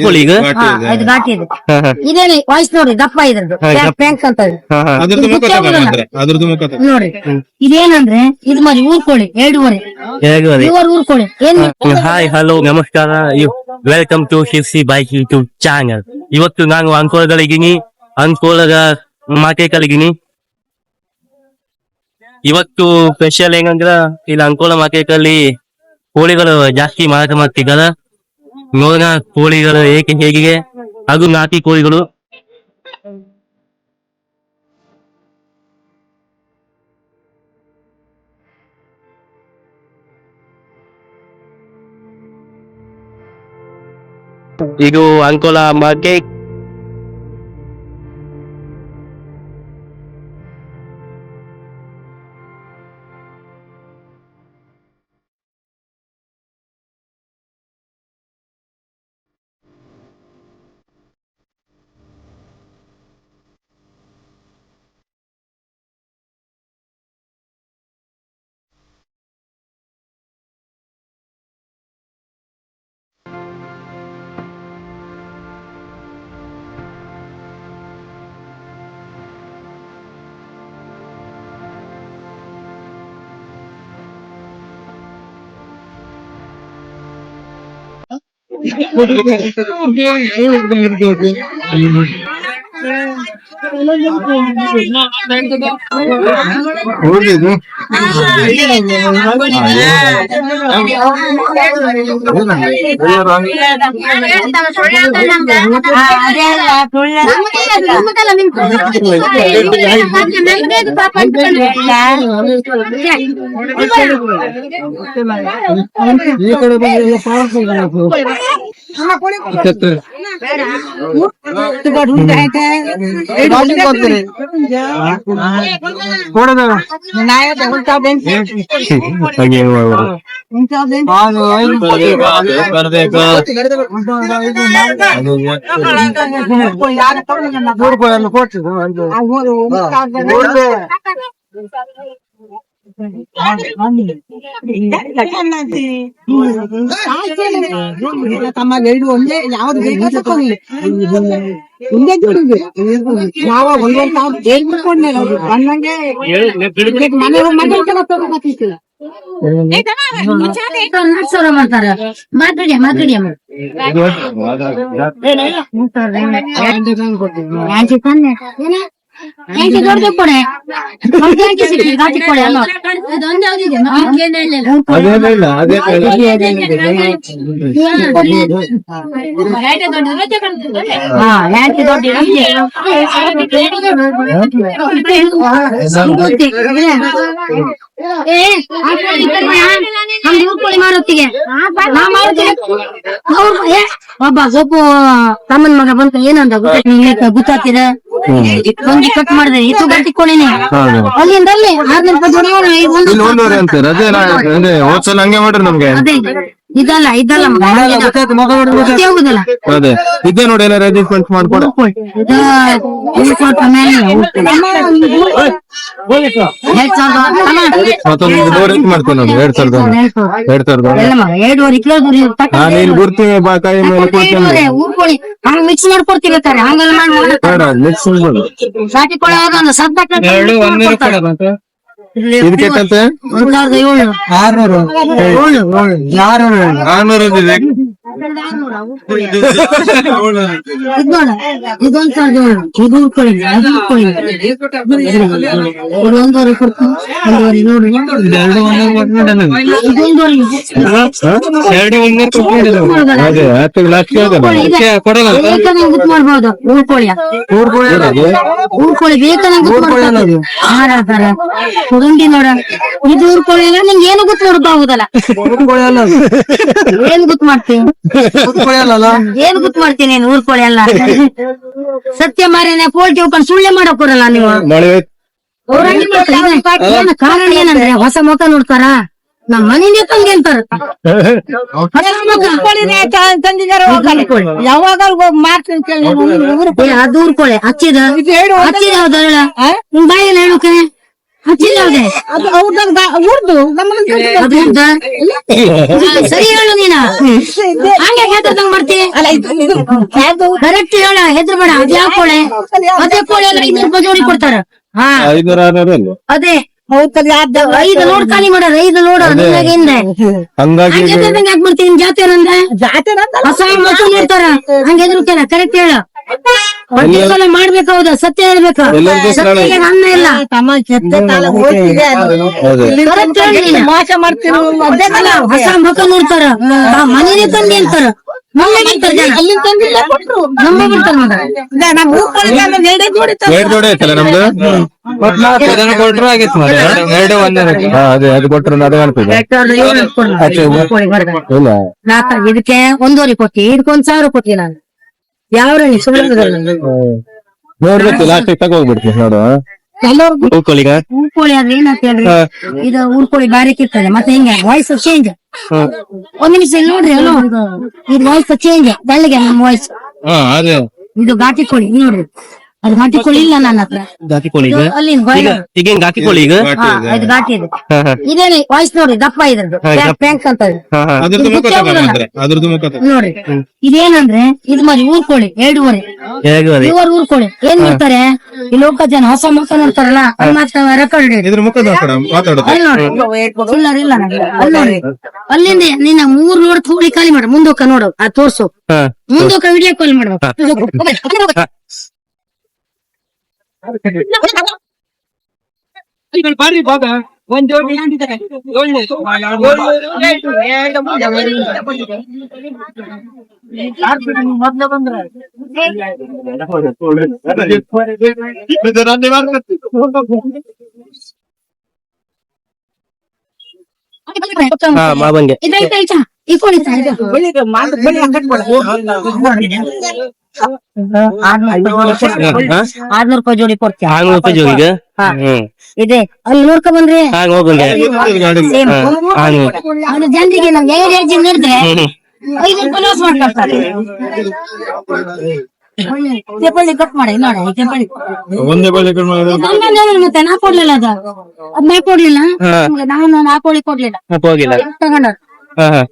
ಕೋಳಿ ಈಗ ಇದು ಘಾಟಿ ಇದೆ. ಇದೇನಿ ವಾಯ್ಸ್ ನೋಡಿ ದಪ್ಪ ಇದ್ರದ್ದು ಪ್ಯಾಂಕ್ ಅಂತ ಇದೆ. ನೋಡ್ರಿ ಇದೇನಂದ್ರೆ ಇದು ಮರಿ ಊರ್ ಕೋಳಿ 2.5 ಊರ್ ಕೋಳಿ ಏನ್. ಹಾಯ್ ಹಲೋ ನಮಸ್ಕಾರ, welcome to Sirsi bike YouTube channel. ಇವತ್ತು ನಾನು ಅಂಕೋಲದಲ್ಲಿದ್ದೀನಿ, ಅಂಕೋಲದ ಮಾರ್ಕೆಟಲ್ಲಿದ್ದೀನಿ. ಇವತ್ತು ಸ್ಪೆಷಲ್ ಏನಂದ್ರ ಇಲ್ಲಿ ಅಂಕೋಲ ಮಾರ್ಕೆಟಲ್ಲಿ ಕೋಳಿಗಳು ಜಾಸ್ತಿ ಮಾರಾಟ ಮಾಡ್ತಿದ್ದಾರೆ. ನೋಡೋಣ ಕೋಳಿಗಳು ಹೇಗಿದೆ, ಅದು ನಾಟಿ ಕೋಳಿಗಳು. ಇದು ಅಂಕೋಲ ಮಾರ್ಕೆಟ್. ತಮ್ಮ ಗೈಡು ಒಂದೇ ಯಾವ್ದು ನಾವು ಮಾಡ್ತಾರ. ದೊಡ್ಡ ಕೊಡೆ ಘಾಟಿ ಕೊಡೆ ಅಲ್ಲ, ಕೋಳಿ ಮಾರುತ್ತಿಗೆ ಒಬ್ಬ ಸೊಪ್ಪ ತಮ್ಮನ್ ಮಗ ಬಂತ ಏನಂದ ಗೊತ್ತಾಗ್ತೀರ, ಒಂದು ಕಟ್ ಮಾಡಿದ್ರೆ ಇದು ಗಟ್ಟಿ ಕೋಳಿನೇ ಅಲ್ಲಿಂದ ಅಲ್ಲಿ 600 ಹಂಗೆ ಮಾಡ್ರಿ ನಮ್ಗೆ. ಇದಲ್ಲ ಹೋಗುದಲ್ಲ ಅದೇ ಇದೇ ನೋಡಿ ಎಲ್ಲ ಅಡ್ಜಸ್ಟ್ಮೆಂಟ್ ಮಾಡ್ಕೊಡ. ಮಾಡ್ತೇನೆ ನೋಡಿ 2,000 ಗುರ್ತಿ ಕೈ ಮೇಲೆ ಊರ್ಕೊಳ್ಳಿ ಹಂಗ ಮಿಕ್ಸ್ ಮಾಡ್ಕೊಡ್ತೀವಿ ಹಂಗೆಲ್ಲ ಮಾಡಿ ಇದಕ್ಕೆ 600 ಮಾಡ್ಬೋದು. ಊರ್ಕೊಳ್ಳಿ ಬೇಕಾದಂಗ ಹುಡುಂಡಿ ನೋಡ, ಇದು ಊರ್ಕೊಳ್ಳಿ ಎಲ್ಲ ನಿಂಗೆ ಏನು ಗೊತ್ತು ನೋಡ್ಬೋದಲ್ಲ, ಏನ್ ಗೊತ್ತು ಮಾಡ್ತೀನಿ ಏನ್ ಗೊತ್ತು ಮಾಡ್ತೀನಿ ನೀನು ಊರ್ಕೊಳ್ಳಿ ಎಲ್ಲ. ಸತ್ಯ ಮಾರೇನೆ ಪೋಲ್ಟಿ ಹೋಗ್ಕೊಂಡು ಸುಳ್ಳೆ ಮಾಡಕ್ ಬರಲ್ಲ ನೀವು. ಕಾರಣ ಏನಂದ್ರೆ ಹೊಸ ಮುಖ ನೋಡ್ತಾರ, ನಮ್ ಮನೆ ತಂಗಿ ಅಂತಾರ. ಯಾವಾಗ ಮಾಡ್ತೀನಿ ಅದು ಊರ್ಕೊಳ್ಳಿ ಹಚ್ಚಿದ ಹೌದಲ್ಲ ಬಾಯಲ್ಲಿ ಹೇಳುಕೆ ಹಚ್ಚಿಲ್ಲ ಅವ್ದೆ ಅದು ಅವ್ರದ್ದು ಅದು ಉದ್ದ? ಸರಿ ಹೇಳು ನೀನ ಹಂಗೆ ಹೆದ್ರದಂಗ್ ಮಾಡ್ತಿ ಕರೆಕ್ಟ್ ಹೇಳ ಹೆದ್ರ ಬೇಡ ಅದ್ ಯಾವ ಕೋಳೆ ಅದೇ ಕೋಳೆ ಎಲ್ಲ 500 ರೂಪಾಯಿ ಜೋಡಿ ಕೊಡ್ತಾರ. ಹಾ 500 ಅಲ್ವಾ ಅದೇ ಹೌದಲ್ಲ 5 ಲೋಡ್ ಖಾಲಿ ಮಾಡೋರು 5 ಲೋಡ್ ನಿಮ್ಗೆ ಹಿಂದೆ ಹಂಗಾಗಿ ಹಂಗೆ ಹೆದ್ರದಂಗ್ ಯಾಕೆ ಮಾಡ್ತೀನಿ ನಿಮ್ ಜಾತಿ ಅಂದ್ರೆ ಜಾತಿ ಹೊಸ ಮಕ್ಕಳು ನೋಡ್ತಾರ ಹಂಗೆ ಹೆದ್ರುತ್ತಾರ ಕರೆಕ್ಟ್ ಹೇಳ ಒಂದ್ಸಲ ಮಾಡ್ಬೇಕು ಹೌದಾ ಸತ್ಯ ಹೇಳ್ಬೇಕು ಎಲ್ಲರಿಗೂ ಸತ್ಯಗೆ ಅನ್ನ ಇಲ್ಲ ತಮ್ಮ ಕೆಟ್ಟ ಕಾಲ ಹೋಗ್ತಿದೆ ಹೌದು ಕರೆಕ್ಟ್ ಹೇಳಿ ನೀನು. ಮೋಸ ಮಾಡ್ತೀನಿ ಅದೇ ಅಲ್ಲ, ಹೊಸ ಮಕ್ಕ ನೋಡ್ತಾರ ಮನೇನೆ ತಂದಿ ಅಂತಾರ ನಮ್ಮೇ ಬಿಡ್ತಾರ ಜನ ಅಲ್ಲಿಂದ ತಂದಿಲ್ಲ ಕೊಟ್ರು ನಮ್ಮೇ ಬಿಡ್ತಾರ ಮಗ ನಮ್ಮ ಊರ್ ಕೊಳಿಗೆ ಎಲ್ಲ ನೆಡೆ ಜೋಡಿತಾರೆ. ಎರಡು ಜೋಡಿ ಐತಲ್ಲ ನಮ್ದು ಕೊಟ್ರು ಆಗಿತ್ತು ಅದೇ ಅದು ಕೊಟ್ರು ಅದೇ ಅನ್ಪಿದೆ ಇಲ್ಲ ಇದಕ್ಕೆ 1.5 ಕೋಟಿ ಇದಕ್ಕೆ 1,000 ಕೋಟಿ ನಾನು ಯಾವ ಸುಳ್ಳು ನೋಡ್ಬೇಕು ಲಾಸ್ಟ್ ತಗೋಗ್ಬಿಡ್ತೀವಿ ನೋಡು ಎಲ್ಲರಿಗೂ ಹೂಕೋಳಿಗ ಊರ್ಕೋಳಿ ಆದ್ರೆ ಏನಂತ ಹೇಳ್ರಿ ಇದು ಊರ್ಕೋಳಿ ಬಾರಿಕ್ ಇರ್ತದೆ ಮತ್ತೆ ಹಿಂಗೆ ವಾಯ್ಸ್ ಚೇಂಜ್ ಒಂದ್ ನಿಮಿಷ ಇಲ್ಲಿ ನೋಡ್ರಿ ಅಲ್ಲೋ ಇದು ವಾಯ್ಸ್ ಚೇಂಜ್ ಬೆಳ್ಳಗೆ ನಮ್ಮ ವಾಯ್ಸ್ ಹಾ ಅದೇ ಇದು ಘಾಟಿ ಕೋಳಿ ಇಲ್ಲಿ ನೋಡ್ರಿ ಅದು ಘಾಟಿ ಕೋಳಿ ಇಲ್ಲ ನನ್ನ ಹತ್ರ ಗಾಕಿ ಕೋಳಿಗ ಅಲ್ಲಿ ಈಗ ಗಾಕಿ ಕೋಳಿ ಈಗ ಇದು ಘಾಟಿ ಇದೆ ಇದೇನೆ ವಾಯ್ಸ್ ನೋಡ್ರಿ ದಪ್ಪ ಇದ್ರದ್ದು ಪ್ಯಾಂಕ್ ಅಂತ ಇದೆ. ಅದ್ರದ್ದು ಮುಖ ತಗೊಂಡ್ರೆ ಅದ್ರದ್ದು ಮುಖ ನೋಡ್ರಿ ಇದೇನಂದ್ರೆ ಇದು ಮರಿ ಊರ್ಕೋಳಿ 2.5 ಇವರು ಊರ್ಕೋಳಿ ಏನ್ ಮಾಡ್ತಾರೆ ಈ ಲೋಕ ಜನ ಹೊಸ ಮಕ್ಕ ನೋಡ್ತಾರಲ್ಲ ಅಲ್ಲಿ ಮಾತ್ರ ರೆಕಾರ್ಡ್ ಇದ್ರ ಮುಖ ಮಾತಾಡೋದು ಅಲ್ಲಿ ನೋಡ್ರಿ ಸುಳ್ಳರ್ ಇಲ್ಲ ನನಗೆ. ಅಲ್ಲಿ ನೋಡ್ರಿ ಅಲ್ಲಿಂದ ನಿನ್ನ 3 ಲೋಡ್ ಕೋಳಿ ಖಾಲಿ ಮಾಡ ಮುಂದೋಕ ನೋಡು ಆ ತೋರ್ಸು ಮುಂದೋಕ ವಿಡಿಯೋ ಕಾಲ್ ಮಾಡ್ಬೇಕು ಬರ್ರಿ ಬಾಗ ಒಂದ್ ಜೋಡಿ ಅಂತಿದ್ದಾರೆ ಒಳ್ಳೆ ಮೊದ್ಲು ಬಂದ್ರೆ ಮಾವಂಗೆ ಇದೈತಾ ಈ ಕೋಳಿ ಇದು 600 ರೂಪಾಯಿ ಜೋಡಿ ಕೊಡ್ತೀಯ 600 ರೂಪಾಯಿ ಜೋಡಿಗ ಇದೆ ಅಲ್ಲಿ ನೋಡ್ಕೊ ಬಂದ್ರಿ ಹಾಗ ಹೋಗಂಗೆ ಸೇಮ್ ಅದು ಜನರಿಗೆ ನಾವು ಏರಿಯಾಜಿ ನೋಡಿದ್ರೆ 5 ರೂಪಾಯಿ ಲಾಸ್ ಮಾಡ್ಕೊಳ್ತಾರೆ ತೆಪಳ್ಳಿ ಕಟ್ ಮಾಡಿ ನೋಡಿ ತೆಪಳ್ಳಿ ಒಂದೇ ಬಳಿ ಮತ್ತೆ ನಾ ಕೊಡ್ಲಿಲ್ಲ ಅದು ಅದ್ ನಾ ಕೊಡ್ಲಿಲ್ಲ ನಾನು ನಾ ಕೋಳಿ ಕೊಡ್ಲಿಲ್ಲ ಹೋಗಿಲ್ಲ ತಗೊಂಡ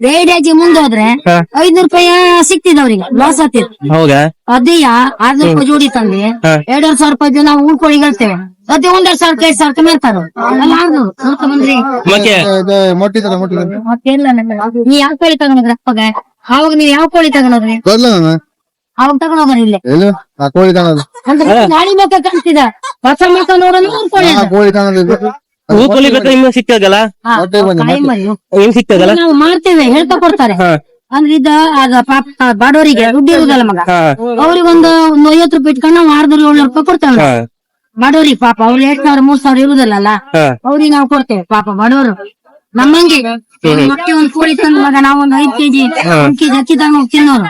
ರೇಡಿಯಾಜಿ ಮುಂದೆ ಹೋದ್ರೆ 500 ರೂಪಾಯಿ ಸಿಕ್ತಿದ್ ಅವ್ರಿಗೆ ಲಾಸ್ ಆಗ್ತಿದ್ ಹೌದಾ ಅದೇ 600 ರೂಪಾಯಿ ಜೋಡಿ ತಂದಿ 2,500 ರೂಪಾಯಿ ಜನ ಉಳ್ಕೊಳ್ಳಿ ಹೇಳ್ತೇವೆ ಅದೇ 1,200 2,000 ಮೇರ್ತಾರ ಬಂದ್ರಿ ಮತ್ತೆ ಮತ್ತೆಲ್ಲ ನೀ ಯಾವ ಕೋಳಿ ತಗೊಂಡ್ರಿ ಅಪ್ಪಗ ಅವಾಗ ನೀವ್ ಯಾವ ಕೋಳಿ ತಗೊಂಡ್ರಿ ಅವಾಗ ತಗೊಂಡೋಗ್ರಿ ಇಲ್ಲೇ ಅಂದ್ರೆ ಗಾಳಿ ಮಕ್ಕ ಕಾಣ್ತಿದ ಹೊಸ ಮಕ್ಕ ನೋಡೋಣ ಉಳ್ಕೊಳ್ಳಿ ಹೂಕೋಳಿ ಬೇಕಾದ್ರೆ ನಿಮ್ಗೆ ಸಿಕ್ಕಾಗಲ್ಲ ನಿಮ್ ಸಿಕ್ಕಾಗಲ್ಲ ನಾವು ಮಾಡ್ತೇವೆ ಹೇಳ್ತಾ ಕೊಡ್ತಾರೆ ಅಂದ್ರೆ ಇದ ಆಗ ಪಾಪ ಬಾಡೋರಿಗೆ ದುಡ್ಡು ಇರುದಲ್ಲ ಮಗ ಅವ್ರಿಗೆ ಒಂದು 50 ರೂಪಾಯಿ ಇಟ್ಕೊಂಡು ನಾವು 600-700 ರೂಪಾಯಿ ಕೊಡ್ತೇವೆ ಬಡವ್ರಿಗೆ ಪಾಪ ಅವ್ರು 2,000 3,000 ಇರುದಲ್ಲ ಅವ್ರಿಗೆ ನಾವು ಕೊಡ್ತೇವೆ ಪಾಪ ಬಡವರು ನಮ್ಮಂಗೆ ಮೊಟ್ಟೆ ಒಂದ್ ಕೋಳಿ ತಂದ್ ಮಗ ನಾವೊಂದ್ 5 ಕೆಜಿ 1 ಕೆಜಿ ಅಕ್ಕಿ ತಗೊಂಡ್ ಹೋಗಿ ತಿನ್ನೋರು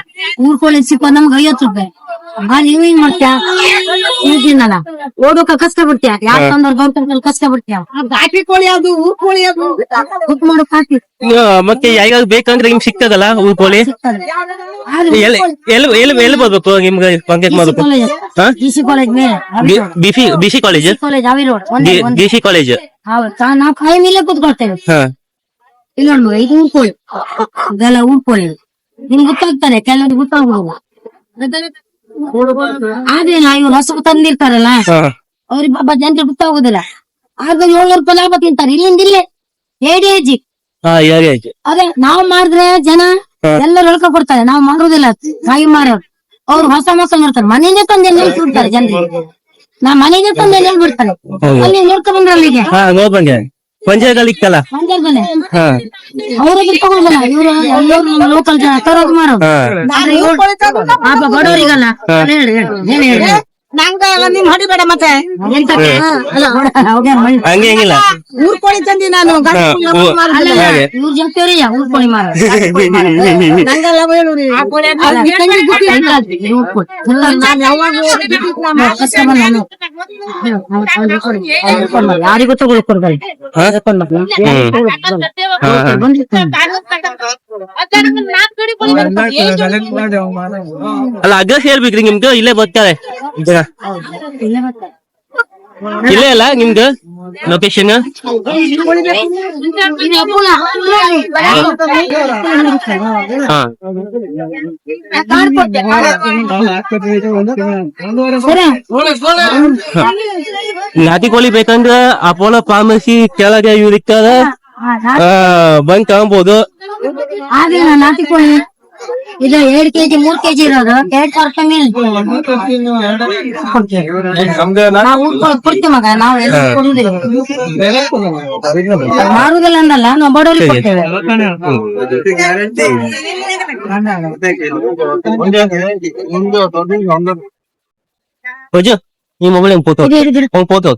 ಊರ್ ಕೋಳಿ ಸಿಕ್ಕೋ ನಮ್ಗೆ 50 ರೂಪಾಯಿ ಅಲ್ಲಿ ನೀವ್ ಹಿಂಗ್ ಮಾಡ್ತೀಯ ತಿನ್ನಲ್ಲ ಓಡೋಕ ಕಷ್ಟ ಬಿಡ್ತೀಯ ಯಾರ್ ತಂದವ್ರು ಗೌರ್ಮೆಂಟ್ ಕಷ್ಟ ಬಿಡ್ತೀಯ ಘಾಟಿ ಕೋಳಿ ಅದು ಊರ್ ಕೋಳಿ ಅದು ಕುಕ್ ಮಾಡೋಕ್ ಹಾಕಿ ಮತ್ತೆ ಯಾವಾಗ ಬೇಕಂದ್ರೆ ನಿಮ್ಗೆ ಸಿಕ್ತದಲ್ಲ ಹೂಕೋಳಿ ಎಲ್ಲಿ ಬರ್ಬೇಕು ನಿಮ್ಗೆ ಕಾಂಟ್ಯಾಕ್ಟ್ ಮಾಡ್ಬೇಕು ಡಿಸಿ ಕಾಲೇಜ್ ಮೇಲೆ ಬಿಸಿ ಕಾಲೇಜ್ ಕಾಲೇಜ್ ಅವಿ ರೋಡ್ ಬಿಸಿ ಕಾಲೇಜ್ ಹೌದು ನಾವು ಕಾಯಿ ಮೇಲೆ ಕೂತ್ಕೊಳ್ತೇವೆ ಇಲ್ಲ ನೋಡ್ ಮಗ ಇದು ಊರ್ಕೋಳಿ ಇದೆಲ್ಲ ಊರ್ಕೋಳಿ ನಿಮ್ಗೆ ಗೊತ್ತಾಗ್ತಾರೆ ಕೆಲವ್ರಿಗೆ ಗೊತ್ತಾಗುದಿಲ್ಲ ಆದ್ರೆ ಇವ್ರು ಹೊಸ ತಂದಿರ್ತಾರಲ್ಲ ಅವ್ರಿಗೆ ಪಾಪ ಜನರಿಗೆ ಗೊತ್ತಾಗುದಿಲ್ಲ ಆಗ 700 ರೂಪಾಯಿ ಲಾಭ ತಿಂತಾರೆ ಇಲ್ಲಿಂದ ಇಲ್ಲೇ ಏಡಿಯಾಜಿ ಅದೇ ನಾವ್ ಮಾಡಿದ್ರೆ ಜನ ಎಲ್ಲರೂ ಹೇಳ್ಕೊ ಕೊಡ್ತಾರೆ ನಾವ್ ಮಾಡುದಿಲ್ಲ ಕಾಯಿ ಮಾರೋರು ಅವ್ರು ಹೊಸ ಮಕ್ಕಳು ನೋಡ್ತಾರೆ ಮನೆಯಿಂದ ತಂದೆ ಹೇಳ್ಬಿಡ್ತಾರೆ ಜನರಿಗೆ ನಾ ಮನೆಗೆ ತಂದೆ ಹೇಳ್ಬಿಡ್ತಾರೆ ಅಲ್ಲಿ ನೋಡ್ಕೊ ಬಂದ್ರ ಅಲ್ಲಿಗೆ ನೋಡ್ಬಂಗೆ ಪಂಚಾಯತ್ ಇತ್ತಲ್ಲ ಪಂಚಾಯತ್ನಲ್ಲಿ ಅವ್ರಿಗೆ ತಗೊಳ್ಬಲ್ಲ ಇವ್ರು ಎಲ್ಲರೂ ಲೋಕಲ್ ಜನ ತರೋದು ಮಾರೋದು ಪಾಪ ಬಡವರಿಗಲ್ಲ ಹೇಳಿ ಹೇಳಿ ನಂಗ ನಿಮ್ ಹೊಡಿಬೇಡ ಮತ್ತೆ ಹಂಗೆ ಹಂಗಿಲ್ಲ ಊರ್ ಕೋಳಿ ತಂದಿ ನಾನು ಇವ್ರ ಜೊತೆ ಉಳ್ಕೊಳ್ಳಿ ಮಾರ ನಂಗೆಲ್ಲ ಹೇಳುರಿ ಯಾರಿಗೂ ತಗೊಳ್ಕೊಡ್ಬಾರಿ ಅಲ್ಲ ಅಡ್ರೆಸ್ ಹೇಳ್ಬೇಕ್ರಿ ನಿಮ್ಗೆ ಇಲ್ಲೇ ಬರ್ತಾರೆ ಇಲ್ಲೇ ಅಲ್ಲ ನಿಮ್ದು ಲೊಕೇಶನ್? ಹಾ ನಾಟಿ ಕೋಳಿ ಬೇಕಂದ್ರ ಅಪೋಲೋ ಫಾರ್ಮಸಿ ಕೆಳಗೆ ಇವ್ರ ಇರ್ತಾರ, ಬಂದ್ ತಗೊಬೋದು. ಆಗಿಲ್ಲ ನಾಟಿ ಕೋಳಿ ಇದು 2 ಕೆಜಿ 3 ಕೆಜಿ ಇರೋದು 2,000 ಕಮ್ಮಿ ನಾವು ಕೊಡ್ತೀವಿ ಮಗ, ನಾವು ಎಲ್ಲ ಕೊಡುದಿಲ್ಲ, ಮಾರುದಿಲ್ಲ ಅಂದಲ್ಲ, ನಾವು ಬಡವರಿಗೆ ಕೊಡ್ತೇವೆ. ಈ ಮೊಬೈಲ್ ಫೋಟೋ ಇದು- ಇದು- ಫೋಟೋ